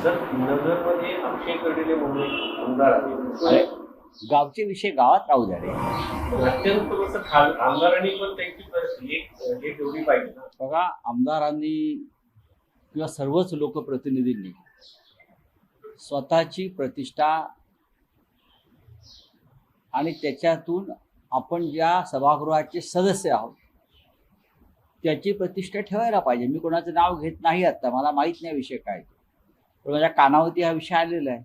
जर नगरमध्ये अक्षय कर्डिले म्हणून आमदार अरे, आहे, गावचे विषय गावात राहू द्या रे. अत्यंत कसं आमदारांनी पण त्यांची एक ठेवली पाहिजे ना. बघा, आमदारांनी किंवा सर्वच लोकप्रतिनिधींनी स्वतःची प्रतिष्ठा आणि त्याच्यातून आपण ज्या सभागृहाचे सदस्य आहोत त्याची प्रतिष्ठा ठेवायला पाहिजे. मी कोणाचं नाव घेत नाही आता, मला माहीत नाही विषय काय, पण माझ्या कानावरती हा विषय आलेला आहे.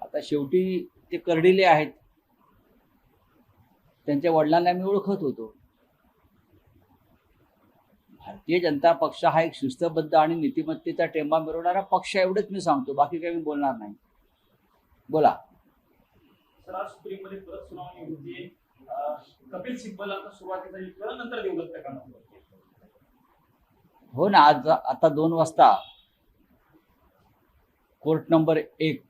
आता शेवटी ते कर्डिले आहेत, त्यांच्या वडिलांना मी ओळखत होतो. भारतीय जनता पक्ष हा एक शिस्तबद्ध आणि नीतिमत्तेचा टेंबा मिरवणारा पक्ष, एवढंच मी सांगतो, बाकी काही मी बोलणार नाही. बोला. सर, आज सुप्रीममध्ये परत सुनावणी होती. कपिल सिब्बल आता सुरुवातीचा युक्तिवाद, नंतर देवदत्त कानावर. हो ना, आज आता 2 वाजता कोर्ट नंबर 1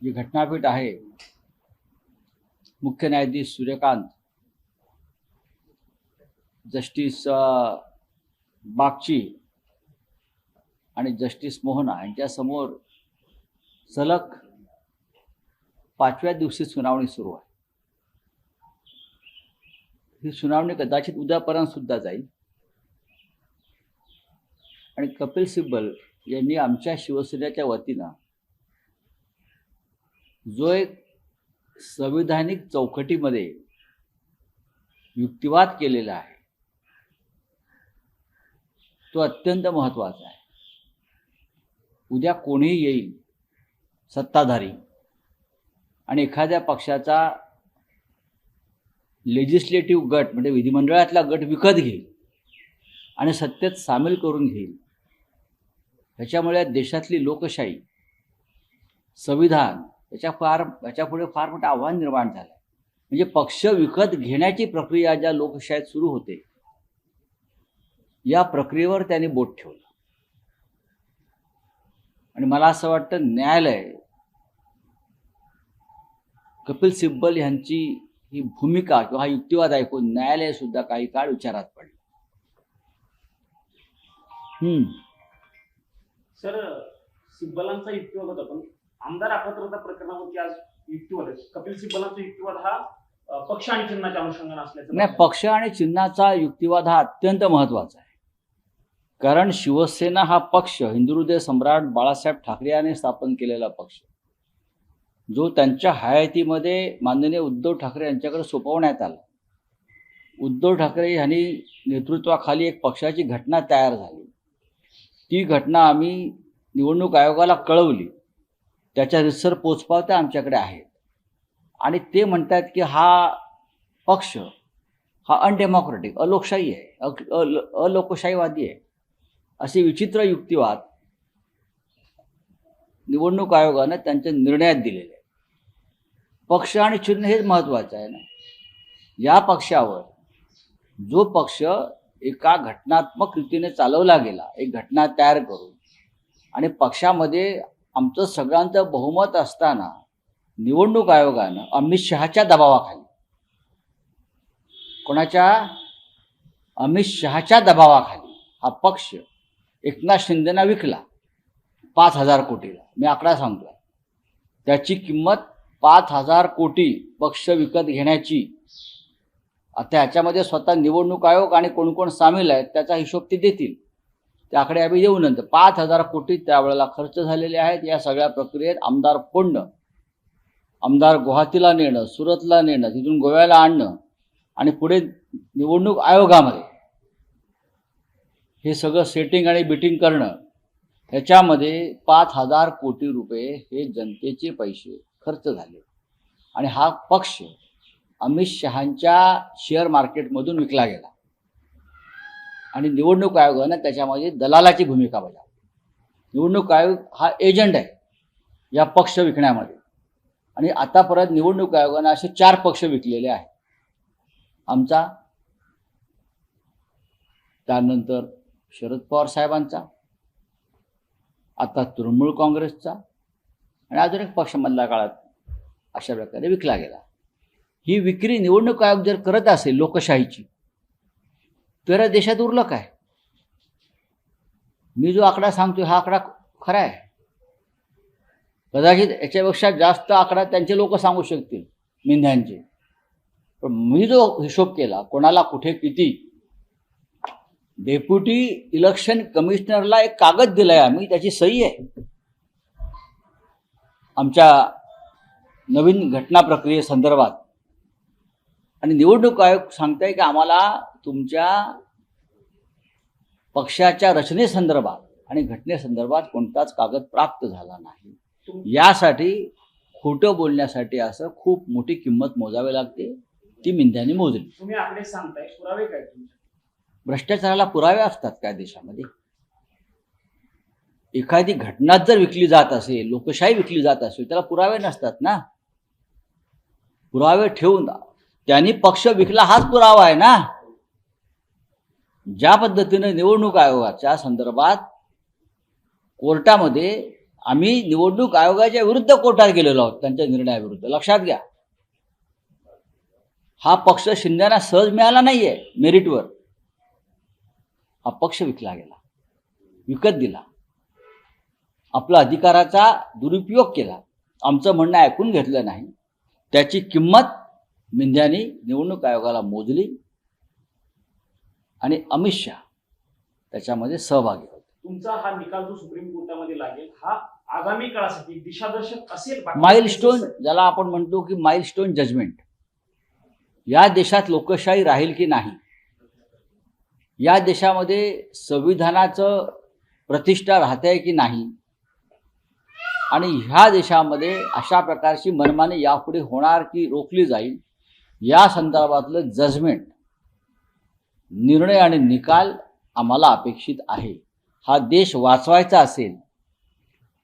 जी घटनापीठ आहे, मुख्य न्यायाधीश सूर्यकांत, जस्टिस बागची आणि जस्टिस मोहना यांच्यासमोर सलग 5व्या दिवशी सुनावणी सुरू आहे. ही सुनावणी कदाचित उद्यापर्यंत सुद्धा जाईल. आणि कपिल सिब्बल यांनी आमच्या शिवसेनेच्या वतीनं जो एक संविधानिक चौकटीमध्ये युक्तिवाद केलेला आहे तो अत्यंत महत्त्वाचा आहे. उद्या कोणीही येईल सत्ताधारी आणि एखाद्या पक्षाचा लेजिस्लेटिव्ह गट म्हणजे विधिमंडळातला गट विकत घेईल आणि सत्तेत सामील करून घेईल. ह्याच्यामुळे देशातली लोकशाही, संविधान याच्यापुढे फार मोठं आव्हान निर्माण झालं आहे. म्हणजे पक्ष विकत घेण्याची प्रक्रिया ज्या लोकशाहीत सुरू होते, या प्रक्रियेवर त्यांनी बोट ठेवलं. आणि मला असं वाटतं न्यायालय कपिल सिब्बल यांची ही भूमिका किंवा हा युक्तिवाद ऐकून न्यायालय सुद्धा काही काळ विचारात पडलं. सर, सिब्बलांचा युक्तिवाद होता, पण आमदार अपात्रता प्रकरणावरती आज युक्तिवाद आहे. कपिल सिब्बलांचा युक्तिवाद हा पक्ष आणि चिन्हाच्या अनुषंगाने असल्याचं नाही, पक्ष आणि चिन्हाचा युक्तिवाद हा अत्यंत महत्त्वाचा आहे. कारण शिवसेना हा पक्ष हिंदुहृदय सम्राट बाळासाहेब ठाकरे यांनी स्थापन केलेला पक्ष, जो त्यांच्या हयातीमध्ये माननीय उद्धव ठाकरे यांच्याकडे सोपवण्यात आला. उद्धव ठाकरे यांनी नेतृत्वाखाली एक पक्षाची घटना तयार झाली. ती घटना आम्ही निवडणूक आयोगाला कळवली. त्याच्या रितसर पोचपावत्या आमच्याकडे आहेत. आणि ते म्हणतात की हा पक्ष हा अनडेमोक्रेटिक, अलोकशाही आहे, अलोकशाहीवादी आहे. असे विचित्र युक्तिवाद निवडणूक आयोगानं त्यांच्या निर्णयात दिलेले आहे. पक्ष आणि चिन्ह हेच महत्त्वाचं आहे ना. या पक्षावर जो पक्ष एका घटनात्मक रीतीने चालवला गेला, एक घटना तयार करून, आणि पक्षामध्ये आमचं सगळ्यांचं बहुमत असताना निवडणूक आयोगानं अमित शहाच्या दबावाखाली, कोणाच्या, अमित शहाच्या दबावाखाली हा पक्ष एकनाथ शिंदेना विकला 5,000 कोटीला. मी आकडा सांगतोय, त्याची किंमत 5,000 कोटी पक्ष विकत घेण्याची. आता ह्याच्यामध्ये स्वतः निवडणूक आयोग आणि कोण कोण सामील आहेत त्याचा हिशोब ते देतील. त्या आकडे आम्ही येऊ नंतर. 5,000 कोटी त्यावेळेला खर्च झालेले आहेत. या सगळ्या प्रक्रियेत आमदार फोडणं, आमदार गुवाहाटीला नेणं, सुरतला नेणं, तिथून गोव्याला आणणं आणि पुढे निवडणूक आयोगामध्ये हे सगळं सेटिंग आणि बिटिंग करणं, ह्याच्यामध्ये 5,000 कोटी रुपये हे जनतेचे पैसे खर्च झाले. आणि हा पक्ष अमित शहांच्या शेअर मार्केटमधून विकला गेला. आणि निवडणूक आयोगानं त्याच्यामध्ये दलालाची भूमिका बजावली. निवडणूक आयोग हा एजंट आहे या पक्ष विकण्यामध्ये. आणि आतापर्यंत निवडणूक आयोगानं असे 4 पक्ष विकलेले आहेत. आमचा, त्यानंतर शरद पवार साहेबांचा, आता तृणमूल काँग्रेसचा, आणि अजून एक पक्ष मधल्या काळात अशा प्रकारे विकला गेला. ही विक्री निवडणूक आयोग जर करत असेल लोकशाहीची, तर देशात उरलं काय? मी जो आकडा सांगतोय हा आकडा खरं आहे. कदाचित याच्यापेक्षा जास्त आकडा त्यांचे लोक सांगू शकतील मेंढ्यांचे. पण मी जो हिशोब केला कोणाला कुठे किती, डेप्युटी इलेक्शन कमिशनरला एक कागद दिलाय आम्ही, त्याची सही आहे आमच्या नवीन घटना प्रक्रियेसंदर्भात. आणि निवडणूक आयोग सांगताय की आम्हाला तुमच्या पक्षाच्या रचनेसंदर्भात आणि घटनेसंदर्भात कोणताच कागद प्राप्त झाला नाही. यासाठी खोटं बोलण्यासाठी असं खूप मोठी किंमत मोजावी लागते, ती मेंढ्यांनी मोजली. तुम्ही आकडे सांगताय, पुरावे काय तुमचे? भ्रष्टाचाराला पुरावे असतात काय देशामध्ये? एखादी घटना जर विकली जात असेल, लोकशाही विकली जात असेल, त्याला पुरावे नसतात ना. पुरावे ठेवून त्यांनी पक्ष विकला हाच पुरावा आहे ना. ज्या पद्धतीने निवडणूक आयोगाच्या संदर्भात कोर्टामध्ये आम्ही निवडणूक आयोगाच्या विरुद्ध कोर्टात गेलेलो आहोत त्यांच्या निर्णयाविरुद्ध. लक्षात घ्या, हा पक्ष शिंदेना सहज मिळाला नाहीये मेरिटवर. हा पक्ष विकला गेला, विकत दिला, आपला अधिकाराचा दुरुपयोग केला, आमचं म्हणणं ऐकून घेतलं नाही. त्याची किंमत मेंढ्यांनी निवडणूक आयोगाला मोजली आणि अमित शहा त्याच्यामध्ये सहभागी होते. तुमचा हा निकाल जो सुप्रीम कोर्टामध्ये लागेल हा आगामी काळासाठी दिशादर्शक असेल? माइलस्टोन, ज्याला आपण म्हणतो की माइलस्टोन जजमेंट. या देशात लोकशाही राहील की नाही, या देशामध्ये संविधानाचं प्रतिष्ठा राहते की नाही, आणि ह्या देशामध्ये अशा प्रकारची मनमानी यापुढे होणार की रोखली जाईल, या संदर्भातलं जजमेंट, निर्णय आणि निकाल आम्हाला अपेक्षित आहे. हा देश वाचवायचा असेल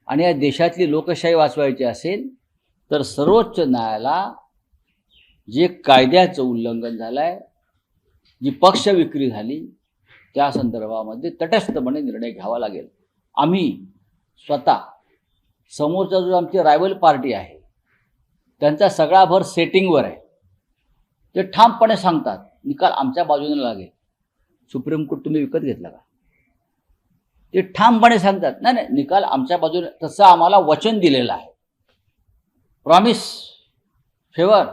आणि या देशातली लोकशाही वाचवायची असेल तर सर्वोच्च न्यायालयाला जे कायद्याचं उल्लंघन झालं आहे, जी पक्ष विक्री झाली, त्या संदर्भामध्ये तटस्थपणे निर्णय घ्यावा लागेल. आम्ही स्वतः समोरचा जो आमची रायव्हल पार्टी आहे त्यांचा सगळा भर सेटिंगवर आहे. ते ठामपणे सांगतात निकाल आमच्या बाजूने लागेल. सुप्रीम कोर्ट तुम्ही विकत घेतला का? ते ठामपणे सांगतात नाही नाही निकाल आमच्या बाजूने. तसं आम्हाला वचन दिलेलं आहे. प्रॉमिस, फेवर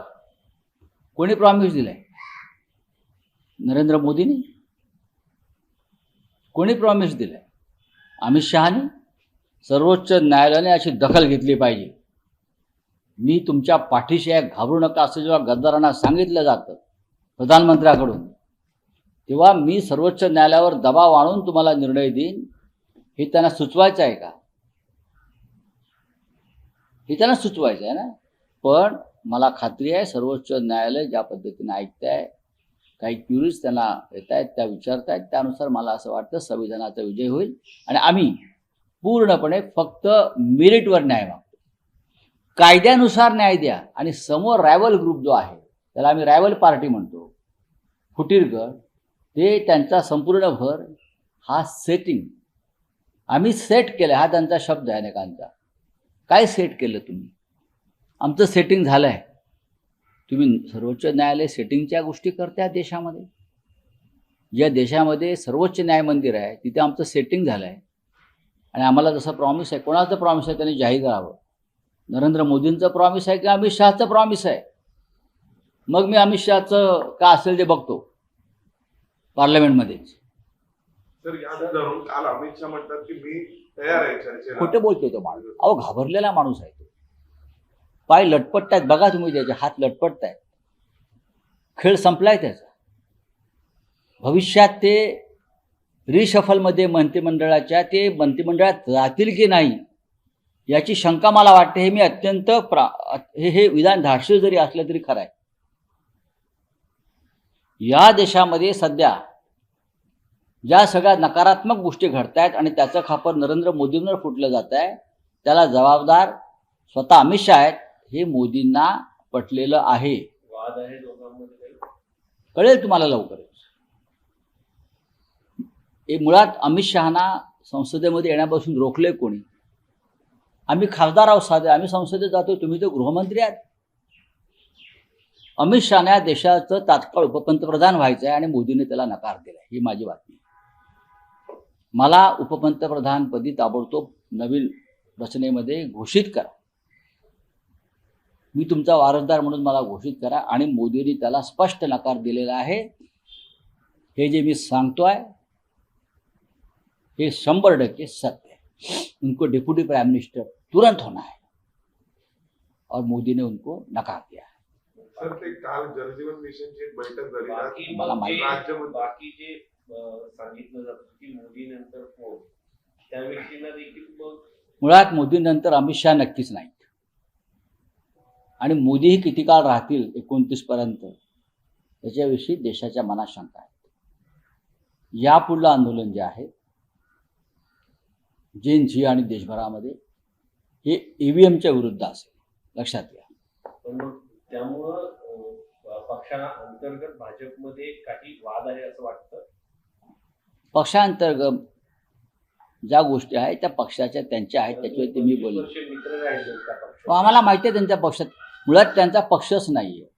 कोणी प्रॉमिस दिलंय? नरेंद्र मोदींनी. कोणी प्रॉमिस दिलंय? अमित शहानी. सर्वोच्च न्यायालयाने अशी दखल घेतली पाहिजे. मी तुमच्या पाठीशी आहे, घाबरू नका, असं जेव्हा गद्दारांना सांगितलं जातं प्रधानमंत्र्याकडून, तेव्हा मी सर्वोच्च न्यायालयावर दबाव आणून तुम्हाला निर्णय देईन. हे त्यांना सुचवायचं आहे का? हे त्यांना सुचवायचं आहे ना. पण मला खात्री आहे सर्वोच्च न्यायालय ज्या पद्धतीने ऐकत आहे, काही क्युरीज त्यांना येत आहेत, त्या विचारत आहेत, त्यानुसार मला असं वाटतं संविधानाचा विजय होईल आणि आम्ही पूर्णपणे फक्त मेरिटवर न्याय मागतो. कायद्यानुसार न्याय द्या. आणि समोर रायव्हल ग्रुप जो आहे, त्याला आम्ही रायव्हल पार्टी म्हणतो, फुटीरगड, ते त्यांचा संपूर्ण भर हा सेटिंग. आम्ही सेट केलं, हा त्यांचा शब्द आहे अनेकांचा. काय सेट केलं तुम्ही? आमचं सेटिंग झालं आहे. तुम्ही सर्वोच्च न्यायालय सेटिंगच्या गोष्टी करता देशामध्ये. ज्या देशामध्ये सर्वोच्च न्याय मंदिर आहे तिथे आमचं सेटिंग झालं आहे. आणि आम्हाला जसं प्रॉमिस आहे, कोणाचं प्रॉमिस आहे त्यांनी जाहीर करावं. नरेंद्र मोदींचं प्रॉमिस आहे की अमित शहाचं प्रॉमिस आहे? मग मी अमित शहाचं का असेल ते बघतो पार्लमेंटमध्येच. सर, याच धरून काल अमित शहा म्हणतात की मी तयार आहे चर्चेला. खोटं बोलतोय तो माणूस. अहो, घाबरलेला माणूस आहे तो. पाय लटपटतायत बघा तुम्ही, त्याचे हात लटपटतायत. खेळ संपलाय त्याचा. भविष्यात ते रिशफलमध्ये मंत्रिमंडळाच्या ते मंत्रिमंडळात जातील की नाही याची शंका मला वाटते. हे मी अत्यंत हे विधान धाडसी जरी असलं तरी खरं आहे. या देशामध्ये सध्या ज्या सगळ्या नकारात्मक गोष्टी घडत आहेत आणि त्याचं खापर नरेंद्र मोदींवर फुटलं जात आहे, त्याला जबाबदार स्वतः अमित शहा आहेत. हे मोदींना पटलेलं आहे. वाद आहे दोघांमध्ये काही? कळेल तुम्हाला लवकरच. हे मुळात अमित शहाना संसदेमध्ये येण्यापासून रोखले कोणी? आम्ही खासदार आहोत साधे, आम्ही संसदेत जातो, तुम्ही तर गृहमंत्री आहात. अमित शहाना देशाचं तात्काळ उपपंतप्रधान व्हायचं आहे आणि मोदीने त्याला नकार दिला. ही माझी बातमी. मला उपपंतप्रधानपदी ताबडतोब नवीन रचनेमध्ये घोषित करा. मी तुमचा वारसदार म्हणून मला घोषित करा. आणि मोदींनी त्याला स्पष्ट नकार दिलेला आहे. हे जे मी सांगतोय हे 100% सत्य है. उनको डिप्टी प्राइम मिनिस्टर तुरंत होना है और मोदी ने उनको नकार दिया है. सर ते काल जलजीवन मिशनची एक बैठक झाली बाकी मला मग जे- राज्यमंत्री- बाकी जे सांगितलं जातं की मोदी नंतर कोण, त्या व्यक्तींना देखील मग मुळात मोदींनंतर अमित शहा नक्कीच नाहीत. आणि मोदीही किती काळ राहतील 29 पर्यंत याच्याविषयी देशाच्या मनात शंका आहे. यापुढलं आंदोलन जे आहे जी आणि देशभरामध्ये हे ईव्हीएमच्या विरुद्ध असेल, लक्षात घ्या. पण मग त्यामुळं पक्षांतर्गत भाजपमध्ये काही वाद आहे असं वाटतं. पक्षांतर्गत ज्या गोष्टी आहेत त्या पक्षाच्या त्यांच्या आहेत, त्याच्यावरती मी बोललो. मित्र राहिले त्या पक्षात. आम्हाला माहिती आहे त्यांच्या पक्षात मुळात त्यांचा पक्षच नाही आहे.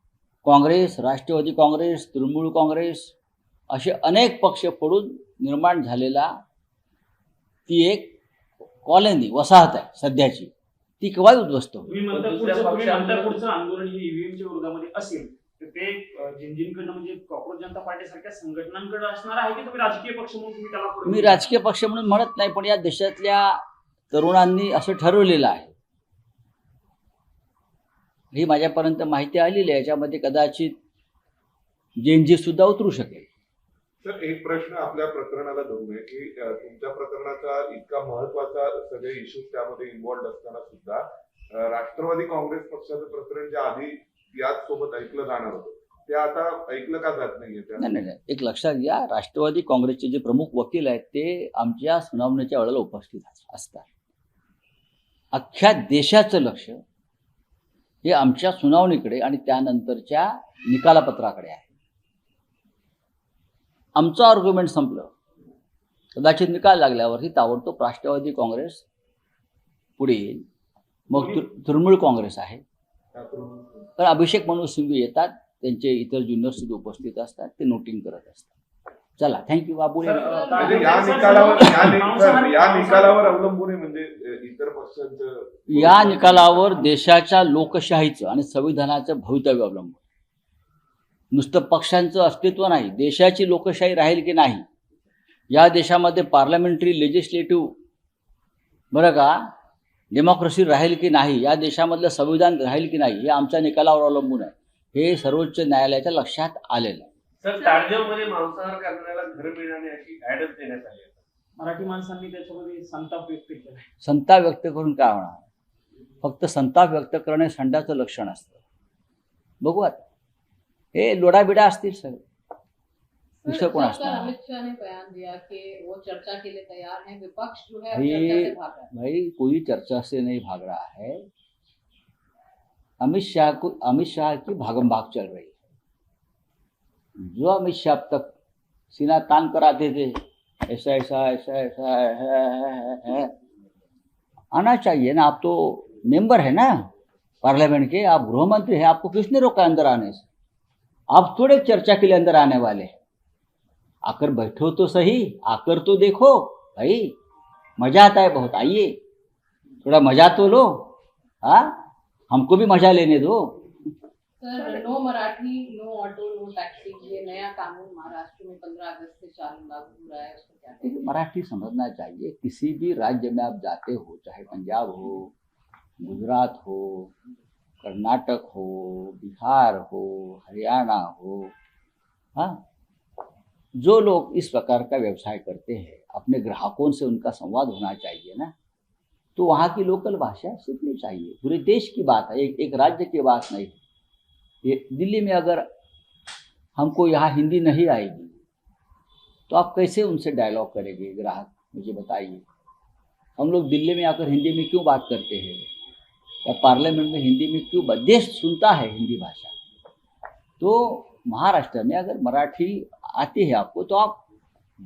काँग्रेस, राष्ट्रवादी काँग्रेस, तृणमूल काँग्रेस असे अनेक पक्ष पडून निर्माण झालेला ती एक कॉलनी वसाहत आहे सध्याची, ती केव्हाही उद्ध्वस्त होईल. तुम्ही म्हणता पुढचं आंदोलन हे ईव्हीएमच्या विरोधामध्ये असेल तर ते जिंजींकडनं म्हणजे कॉक्रोच जनता पार्टी सारख्या संघटनांकडे असणार आहे की तुम्ही राजकीय पक्ष म्हणून तुम्ही त्याला पुढे- मी राजकीय पक्ष म्हणून म्हणत नाही, पण या देशातल्या तरुणांनी असं ठरवलेलं आहे. ही माझ्यापर्यंत माहिती आलेली आहे. याच्यामध्ये कदाचित जेनजी सुद्धा उतरू शकेल. सर एक प्रश्न आपल्या प्रकरणाला धरून आहे की तुमच्या प्रकरणाचा इतका महत्वाचा सगळे इश्यूज त्यामध्ये इन्व्हॉल्ड असताना सुद्धा राष्ट्रवादी काँग्रेस पक्षाचं प्रकरण जे आधी याच सोबत ऐकलं जाणार होतं ते आता ऐकलं का जात नाहीये? नाही, एक लक्षात घ्या, राष्ट्रवादी काँग्रेसचे जे प्रमुख वकील आहेत ते आमच्या सुनावणीच्या वेळेला उपस्थित असतात. अख्ख्या देशाचं लक्ष हे आमच्या सुनावणीकडे आणि त्यानंतरच्या निकालापत्राकडे आहे. आमचं आर्ग्युमेंट संपलं, कदाचित निकाल लागल्यावरही ताबडतोब राष्ट्रवादी काँग्रेस पुढे येईल, मग तृणमूल काँग्रेस आहे. तर अभिषेक मनोज सिंघवी येतात, त्यांचे इतर ज्युनियर्स सुद्धा उपस्थित असतात, ते नोटिंग करत असतात. चला, थँक्यू बाबू. म्हणजे या निकालावर अवलंबून आहे म्हणजे इतर पक्षांचं या निकालावर देशाच्या लोकशाहीचं आणि संविधानाचं भवितव्य अवलंबून. नुसतं पक्षांचं अस्तित्व नाही, देशाची लोकशाही राहील की नाही, या देशामध्ये पार्लमेंटरी लेजिस्लेटिव्ह बरं का डेमोक्रेसी राहील की नाही, या देशामधलं संविधान राहील की नाही, हे आमच्या निकालावर अवलंबून आहे. हे सर्वोच्च न्यायालयाच्या लक्षात आलेलं आहे. सर, ताडदेवमध्ये मांसाहार करण्याला घर मिळाणे अशी ऍडच देण्यात आली आहे. मराठी माणसांनी त्याच्यामध्ये संताप व्यक्त केला. संताप व्यक्त करून काय होणार? फक्त संताप व्यक्त करणे संडाचं लक्षण असतं. बघू आता, हे लोडाबिडा असतील सगळे, दुसरं कोण असणार? अमित शाह ने बयान दिया कि वो चर्चा के लिए तैयार हैं, विपक्ष जो है चर्चा से भाग रहा है। भाई कोई चर्चा से नहीं भाग रहा है. अमित शाह की भागम भाग चल रही है. जो अमित शाह अब तक सीना तान कर आते थे, ऐसा ऐसा ऐसा ऐसा है, आना चाहिए ना. आप तो मेंबर है ना पार्लियामेंट के, आप गृह मंत्री हैं, आपको किसने रोका अंदर आने से? आप थोड़े चर्चा के लिए अंदर आने वाले हैं. आकर बैठो तो सही, आकर तो देखो भाई, मजा आता है बहुत, आइए थोड़ा मजा तो लो. हाँ, हमको भी मजा लेने दो. Sir, no Marathi, no auto, no taxi, ये नया कानून महाराष्ट्र में 15 अगस्त से लागू हो रहा है, उसको क्या कहेंगे? देखिए, मराठी समझना चाहिए. किसी भी राज्य में आप जाते हो, चाहे पंजाब हो, गुजरात हो, कर्नाटक हो, बिहार हो, हरियाणा हो, हाँ, जो लोग इस प्रकार का व्यवसाय करते हैं, अपने ग्राहकों से उनका संवाद होना चाहिए ना. तो वहाँ की लोकल भाषा सीखनी चाहिए. पूरे देश की बात है, एक राज्य की बात नहीं. ये दिल्ली में अगर हमको यहाँ हिंदी नहीं आएगी तो आप कैसे उनसे डायलॉग करेंगे ग्राहक, मुझे बताइए. हम लोग दिल्ली में आकर हिंदी में क्यों बात करते हैं, या पार्लियामेंट में हिंदी में क्यों देश सुनता है हिंदी भाषा. तो महाराष्ट्र में अगर मराठी आती है आपको तो आप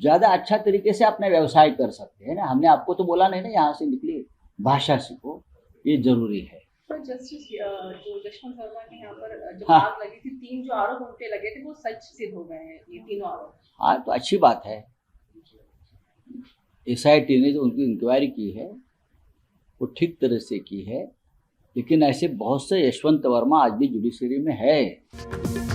ज़्यादा अच्छा तरीके से अपना व्यवसाय कर सकते हैं ना. हमने आपको तो बोला नहीं ना यहाँ से निकलिए, भाषा सीखो, ये जरूरी है. सर, जस्टिस जो यशवंत वर्मा के यहाँ पर जो हाँ. आग लगी थी, 3 जो आरोप उन पे लगे थे वो सच सिद्ध हो गए हैं, ये तीनों आरोप. हाँ, तो अच्छी बात है. SIT ने जो उनकी इंक्वायरी की है वो ठीक तरह से की है, लेकिन ऐसे बहुत से यशवंत वर्मा आज भी जुडिशरी में है।